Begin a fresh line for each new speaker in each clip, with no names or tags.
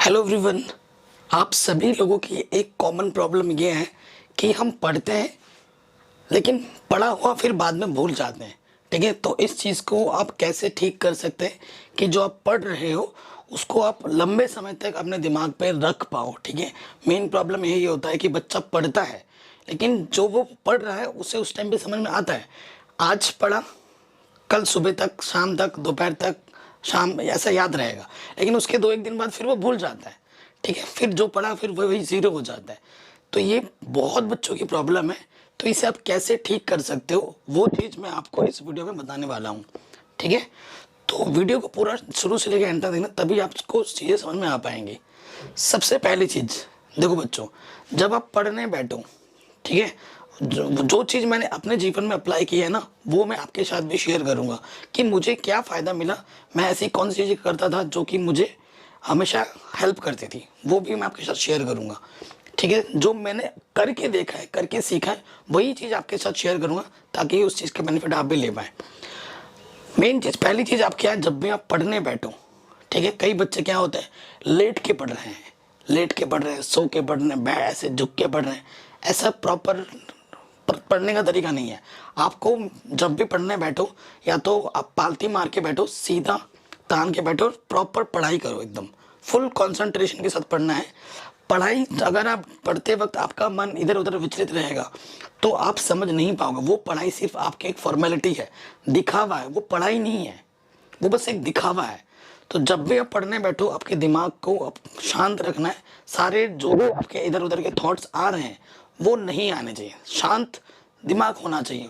Hello everyone. आप सभी लोगों की एक कॉमन प्रॉब्लम ये है कि हम पढ़ते हैं लेकिन पढ़ा हुआ फिर बाद में भूल जाते हैं। ठीक है, तो इस चीज़ को आप कैसे ठीक कर सकते हैं कि जो आप पढ़ रहे हो उसको आप लंबे समय तक अपने दिमाग पे रख पाओ। ठीक है, मेन प्रॉब्लम यही होता है कि बच्चा पढ़ता है लेकिन जो वो पढ़ रहा है उसे उस टाइम पे समझ में आता है। आज पढ़ा, कल सुबह तक, शाम तक, दोपहर तक, शाम ऐसा याद रहेगा, लेकिन उसके 2-1 दिन बाद फिर वो भूल जाता है। ठीक है, फिर जो पढ़ा फिर वही ज़ीरो हो जाता है। तो ये बहुत बच्चों की प्रॉब्लम है। तो इसे आप कैसे ठीक कर सकते हो वो चीज़ मैं आपको इस वीडियो में बताने वाला हूँ। ठीक है, तो वीडियो को पूरा शुरू से लेकर एंड तक देखना, तभी आपको चीज़ें समझ में आ पाएंगी। सबसे पहली चीज़ देखो बच्चों, जब आप पढ़ने बैठो, ठीक है, जो चीज़ मैंने अपने जीवन में अप्लाई की है ना, वो मैं आपके साथ भी शेयर करूंगा कि मुझे क्या फ़ायदा मिला। मैं ऐसी कौन सी चीज़ें करता था जो कि मुझे हमेशा हेल्प करती थी, वो भी मैं आपके साथ शेयर करूंगा। ठीक है, जो मैंने करके देखा है, करके सीखा है, वही चीज़ आपके साथ शेयर करूंगा ताकि उस चीज़ का बेनिफिट आप भी ले पाएँ। मेन चीज़, पहली चीज़ आप क्या है, जब भी आप पढ़ने बैठो, ठीक है, कई बच्चे क्या होते हैं, लेट के पढ़ रहे हैं, लेट के पढ़ रहे हैं, सो के पढ़ रहे हैं, बैठ ऐसे झुक के पढ़ रहे हैं। ऐसा प्रॉपर पढ़ने का तरीका नहीं है। आपको जब भी पढ़ने बैठो, या तो आप पालती मार के बैठो, सीधा तान के बैठो, प्रॉपर पढ़ाई करो, एकदम फुल कंसंट्रेशन के साथ पढ़ना है। पढ़ाई, अगर आप पढ़ते वक्त आपका मन इधर उधर विचलित रहेगा तो आप समझ नहीं पाओगे। वो पढ़ाई सिर्फ आपकी एक फॉर्मेलिटी है, दिखावा है, वो पढ़ाई नहीं है, वो बस एक दिखावा है। तो जब भी आप पढ़ने बैठो, आपके दिमाग को आप शांत रखना है। सारे जो भी आपके इधर उधर के थॉट्स आ रहे हैं वो नहीं आने चाहिए, शांत दिमाग होना चाहिए।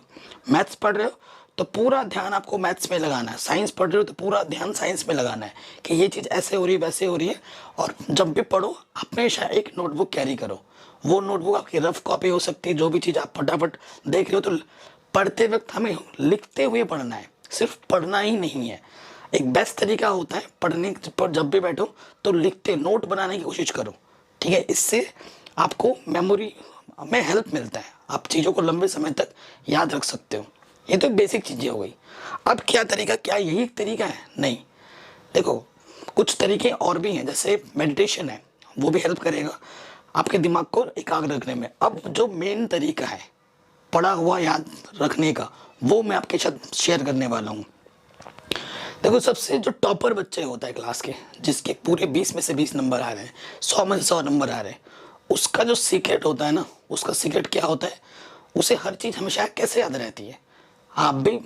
मैथ्स पढ़ रहे हो तो पूरा ध्यान आपको मैथ्स में लगाना है, साइंस पढ़ रहे हो तो पूरा ध्यान साइंस में लगाना है कि ये चीज़ ऐसे हो रही है, वैसे हो रही है। और जब भी पढ़ो हमेशा एक नोटबुक कैरी करो। वो नोटबुक आपकी रफ कॉपी हो सकती है, जो भी चीज़ आप फटाफट देख रहे हो। तो पढ़ते वक्त हमें लिखते हुए पढ़ना है, सिर्फ पढ़ना ही नहीं है। एक बेस्ट तरीका होता है पढ़ने पर, जब भी बैठो तो लिखते, नोट बनाने की कोशिश करो। ठीक है, इससे आपको मेमोरी में हेल्प मिलता है, आप चीज़ों को लंबे समय तक याद रख सकते हो। ये तो बेसिक चीज़ें हो गई। अब क्या तरीका, क्या यही एक तरीका है? नहीं, देखो कुछ तरीके और भी हैं, जैसे मेडिटेशन है, वो भी हेल्प करेगा आपके दिमाग को एकाग्र रखने में। अब जो मेन तरीका है पढ़ा हुआ याद रखने का, वो मैं आपके साथ शेयर करने वाला हूँ। देखो, सबसे जो टॉपर बच्चे होता है क्लास के, जिसके पूरे 20 में से 20 नंबर आ रहे हैं, 100 में से 100 नंबर आ रहे हैं, उसका जो सीक्रेट होता है ना, उसका सीक्रेट क्या होता है, उसे हर चीज़ हमेशा कैसे याद रहती है। आप भी,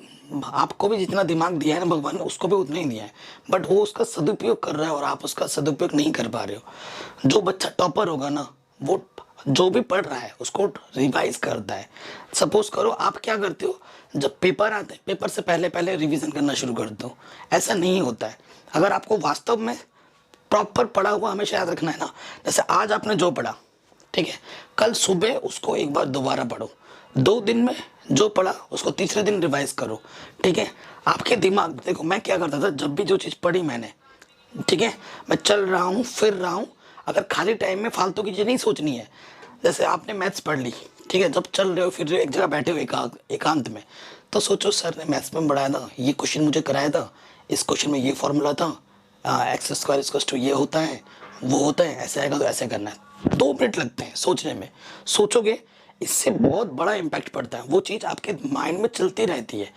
आपको भी जितना दिमाग दिया है ना भगवान ने, उसको भी उतना ही दिया है, बट वो उसका सदुपयोग कर रहा है और आप उसका सदुपयोग नहीं कर पा रहे हो। जो बच्चा टॉपर होगा ना, वो जो भी पढ़ रहा है उसको रिवाइज करता है। सपोज करो आप क्या करते हो, जब पेपर आते हैं, पेपर से पहले पहले रिवीजन करना शुरू कर दो। ऐसा नहीं होता है। अगर आपको वास्तव में प्रॉपर पढ़ा हुआ हमेशा याद रखना है ना, जैसे आज आपने जो पढ़ा, ठीक है, कल सुबह उसको एक बार दोबारा पढ़ो। 2 दिन में जो पढ़ा उसको तीसरे दिन रिवाइज करो। ठीक है, आपके दिमाग, देखो मैं क्या करता था, जब भी जो चीज़ पढ़ी मैंने, ठीक है, मैं चल रहा हूँ, फिर रहा हूँ, अगर खाली टाइम में फालतू की चीज़ नहीं सोचनी है। जैसे आपने मैथ्स पढ़ ली, ठीक है, जब चल रहे हो, फिर एक जगह बैठे हो एकांत में, तो सोचो सर ने मैथ्स में पढ़ाया था, ये क्वेश्चन मुझे कराया था, इस क्वेश्चन में ये फॉर्मूला था, एक्स स्क्वायर इक्वल्स टू ये होता है, वो होता है, ऐसे आएगा तो ऐसे करना है। 2 मिनट लगते हैं सोचने में, सोचोगे, इससे बहुत बड़ा इम्पैक्ट पड़ता है। वो चीज़ आपके माइंड में चलती रहती है।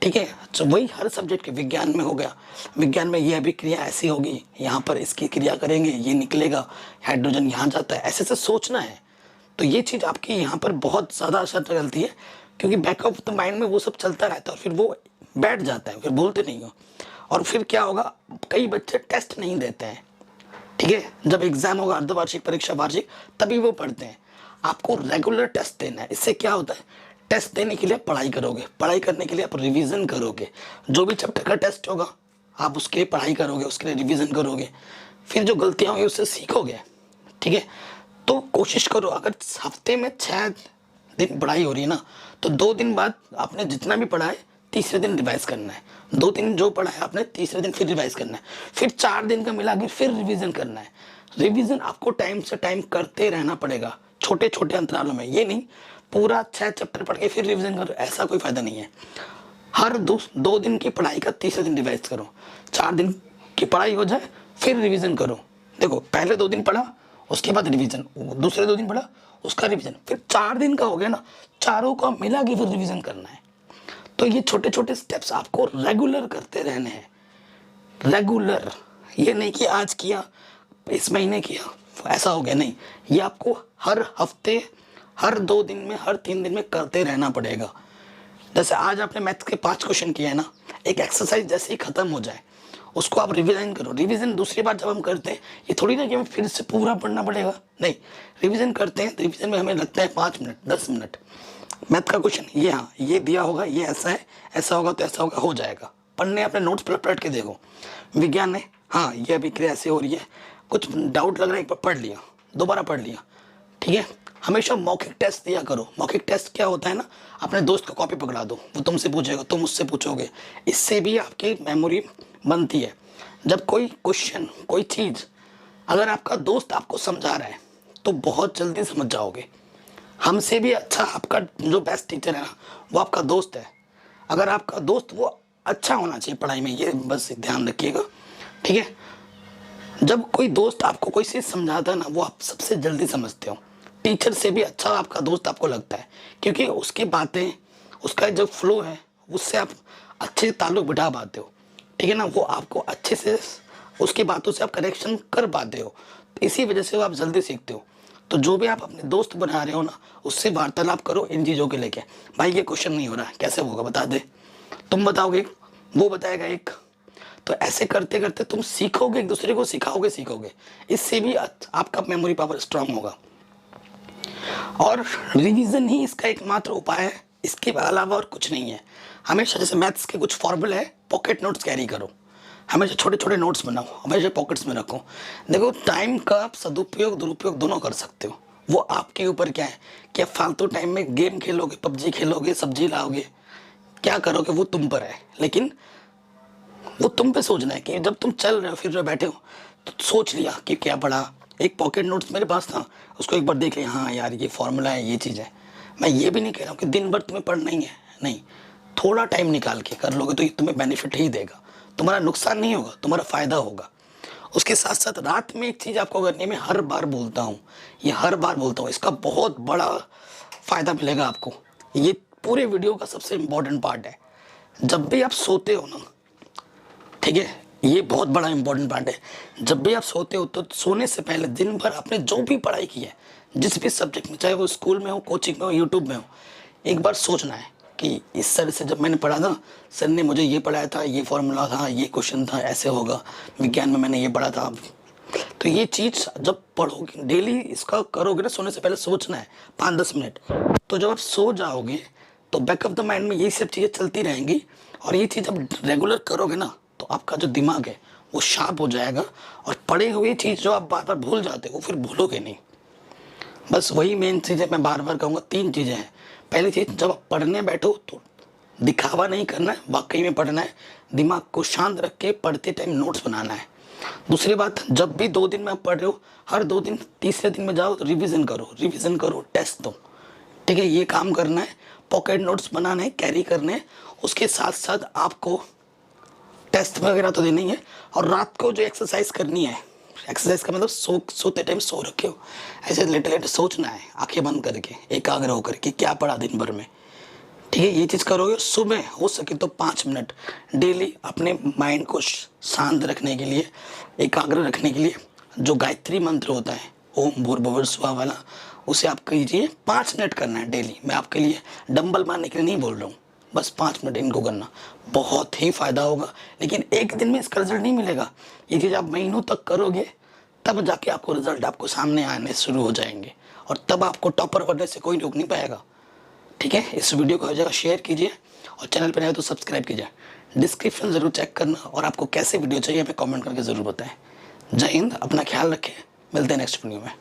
ठीक है, तो वही हर सब्जेक्ट के, विज्ञान में हो गया, विज्ञान में ये अभिक्रिया ऐसी होगी, यहाँ पर इसकी क्रिया करेंगे, ये निकलेगा, हाइड्रोजन यहाँ जाता है, ऐसे ऐसे सोचना है। तो ये चीज़ आपकी यहाँ पर बहुत ज़्यादा असर डालती है, क्योंकि बैक ऑफ द माइंड में वो सब चलता रहता है और फिर वो बैठ जाता है, फिर बोलते नहीं हो। और फिर क्या होगा, कई बच्चे टेस्ट नहीं देते हैं। ठीक है, जब एग्जाम होगा, अर्धवार्षिक परीक्षा, वार्षिक, तभी वो पढ़ते हैं। आपको रेगुलर टेस्ट देना है। इससे क्या होता है, टेस्ट देने के लिए पढ़ाई करोगे, पढ़ाई करने के लिए आप रिवीजन करोगे। जो भी चैप्टर का टेस्ट होगा आप उसके लिए पढ़ाई करोगे, उसके लिए रिवीजन करोगे, फिर जो गलतियां होंगी उससे सीखोगे। ठीक है, तो कोशिश करो, अगर हफ्ते में 6 दिन पढ़ाई हो रही है ना, तो 2 दिन बाद आपने जितना भी पढ़ा है तीसरे दिन रिवाइज करना है। 2 दिन जो पढ़ा है आपने, तीसरे दिन फिर रिवाइज करना है। फिर 4 दिन का मिला के फिर रिवीजन करना है। रिवीजन आपको टाइम से टाइम करते रहना पड़ेगा, छोटे छोटे अंतरालों में। ये नहीं पूरा 6 चैप्टर पढ़ के फिर रिवीजन करो, ऐसा कोई फायदा नहीं है। हर 2 दिन की पढ़ाई का तीसरे दिन रिवाइज करो। 4 दिन की पढ़ाई हो जाए फिर रिवीजन करो। देखो पहले 2 दिन पढ़ा, उसके बाद रिवीजन, दूसरे 2 दिन पढ़ा उसका रिवीजन, फिर 4 दिन का हो गया ना, चारों का मिला के फिर रिवीजन करना है। तो ये छोटे छोटे स्टेप्स आपको रेगुलर करते रहने हैं, रेगुलर। ये नहीं कि आज किया, इस महीने किया, ऐसा हो गया, नहीं। ये आपको हर हफ्ते, हर 2 दिन में, हर 3 दिन में करते रहना पड़ेगा। जैसे आज आपने मैथ्स के 5 क्वेश्चन किए हैं ना, एक एक्सरसाइज जैसे ही खत्म हो जाए उसको आप रिवीजन करो। रिवीजन दूसरी बार जब हम करते हैं, ये थोड़ी ना कि हमें फिर से पूरा पढ़ना पड़ेगा, नहीं। रिवीजन करते हैं, रिवीजन में हमें लगता है 5 मिनट, 10 मिनट। मैथ का क्वेश्चन ये, हाँ ये दिया होगा, ये ऐसा है, ऐसा होगा तो ऐसा होगा, हो जाएगा। पढ़ने अपने नोट्स पलट के देखो। विज्ञान है, हाँ ये अभिक्रिया ऐसे हो रही है, कुछ डाउट लग रहा है, एक बार पढ़ लिया, दोबारा पढ़ लिया, ठीक है। हमेशा मौखिक टेस्ट दिया करो। मौखिक टेस्ट क्या होता है ना, अपने दोस्त का कॉपी पकड़ा दो, वो तुमसे पूछेगा, तुम उससे पूछोगे, इससे भी आपकी मेमोरी बनती है। जब कोई क्वेश्चन, कोई चीज़ अगर आपका दोस्त आपको समझा रहा है तो बहुत जल्दी समझ जाओगे। हमसे भी अच्छा आपका जो बेस्ट टीचर है ना, वो आपका दोस्त है। अगर आपका दोस्त वो अच्छा होना चाहिए पढ़ाई में, ये बस ध्यान रखिएगा, ठीक है। जब कोई दोस्त आपको कोई चीज़ समझाता है ना, वो आप सबसे जल्दी समझते हो। टीचर से भी अच्छा आपका दोस्त आपको लगता है, क्योंकि उसकी बातें, उसका जो फ्लो है, उससे आप अच्छे ताल्लुक बिठा पाते हो, ठीक है ना। वो आपको अच्छे से, उसकी बातों से आप कनेक्शन कर पाते हो, तो इसी वजह से वो आप जल्दी सीखते हो। तो जो भी आप अपने दोस्त बना रहे हो ना, उससे वार्तालाप करो इन चीज़ों के लेके। भाई ये क्वेश्चन नहीं हो रहा है, कैसे होगा बता दे, तुम बताओगे, वो बताएगा एक। तो ऐसे करते करते तुम सीखोगे, एक दूसरे को सिखाओगे, सीखोगे। इससे भी आपका मेमोरी पावर स्ट्रांग होगा। और रिवीजन ही इसका एकमात्र उपाय है, इसके अलावा और कुछ नहीं है। हमेशा जैसे मैथ्स के कुछ फॉर्मूला है, पॉकेट नोट्स कैरी करो, हमेशा छोटे छोटे नोट्स बनाओ, हमेशा पॉकेट्स में रखो। देखो टाइम का आप सदुपयोग दुरुपयोग दोनों कर सकते हो, वो आपके ऊपर क्या है। क्या फालतू टाइम में गेम खेलोगे, पबजी खेलोगे, सब्जी लाओगे, क्या करोगे, वो तुम पर है। लेकिन वो तुम पे सोचना है कि जब तुम चल रहे हो, फिर रहे बैठे हो, तो सोच लिया कि क्या पढ़ा। एक पॉकेट नोट्स मेरे पास था, उसको एक बार देख लिया, हाँ यार ये फॉर्मूला है, ये चीज़ है। मैं ये भी नहीं कह रहा हूँ कि दिन भर तुम्हें पढ़ना ही है, नहीं। थोड़ा टाइम निकाल के कर लोगे तो ये तुम्हें बेनिफिट ही देगा, तुम्हारा नुकसान नहीं होगा, तुम्हारा फ़ायदा होगा। उसके साथ साथ रात में एक चीज़ आपको करनी है, मैं हर बार बोलता हूँ, ये हर बार बोलता हूँ, इसका बहुत बड़ा फ़ायदा मिलेगा आपको। ये पूरे वीडियो का सबसे इम्पोर्टेंट पार्ट है। जब भी आप सोते हो ना, ठीक है, ये बहुत बड़ा इंपॉर्टेंट पार्ट है। जब भी आप सोते हो तो सोने से पहले दिन भर आपने जो भी पढ़ाई की है, जिस भी सब्जेक्ट में, चाहे वो स्कूल में हो, कोचिंग में हो, यूट्यूब में हो, एक बार सोचना है कि इस सर से जब मैंने पढ़ा था, सर ने मुझे ये पढ़ाया था, ये फॉर्मूला था, ये क्वेश्चन था, ऐसे होगा। विज्ञान में मैंने ये पढ़ा था। तो ये चीज़ जब पढ़ोगे, डेली इसका करोगे ना, सोने से पहले सोचना है 5-10 मिनट। तो जब आप सो जाओगे तो बैक ऑफ द माइंड में ये सब चीज़ें चलती रहेंगी, और ये चीज़ जब रेगुलर करोगे ना, तो आपका जो दिमाग है वो शार्प हो जाएगा, और पढ़े हुए चीज़ जो आप बार बार भूल जाते हो, वो फिर भूलोगे नहीं। बस वही मेन चीज़ है, मैं बार बार कहूँगा 3 चीज़ें हैं। पहली चीज़, जब आप पढ़ने बैठो तो दिखावा नहीं करना है, वाकई में पढ़ना है, दिमाग को शांत रख के पढ़ते टाइम नोट्स बनाना है। दूसरी बात, जब भी 2 दिन में आप पढ़ रहे हो, हर 2 दिन, तीसरे दिन में जाओ रिवीजन करो, टेस्ट दो, ठीक है। ये काम करना है, पॉकेट नोट्स बनाने, कैरी करने। उसके साथ साथ आपको टेस्ट वगैरह तो देना ही है, और रात को जो एक्सरसाइज करनी है, एक्सरसाइज का मतलब सोते टाइम सो रखे हो, ऐसे लेटे लेटे सोचना है, आंखें बंद करके, एकाग्र होकर कि क्या पढ़ा दिन भर में, ठीक है। ये चीज़ करोगे। सुबह हो सके तो 5 मिनट डेली अपने माइंड को शांत रखने के लिए, एकाग्र रखने के लिए, जो गायत्री मंत्र होता है, ओम भूर्भुवः स्वः वाला, उसे आप कीजिए। 5 मिनट करना है डेली। मैं आपके लिए डंबल मारने के लिए नहीं बोल रहा हूँ, बस 5 मिनट इनको करना, बहुत ही फ़ायदा होगा। लेकिन एक दिन में इसका रिजल्ट नहीं मिलेगा, ये चीज़ आप महीनों तक करोगे, तब जाके आपको रिजल्ट आपको सामने आने शुरू हो जाएंगे, और तब आपको टॉपर बनने से कोई रोक नहीं पाएगा, ठीक है। इस वीडियो को हर जगह शेयर कीजिए, और चैनल पर नए तो सब्सक्राइब कीजिए। डिस्क्रिप्शन ज़रूर चेक करना, और आपको कैसे वीडियो चाहिए हमें कमेंट करके ज़रूर बताएं। जय हिंद, अपना ख्याल रखें, मिलते हैं नेक्स्ट वीडियो में।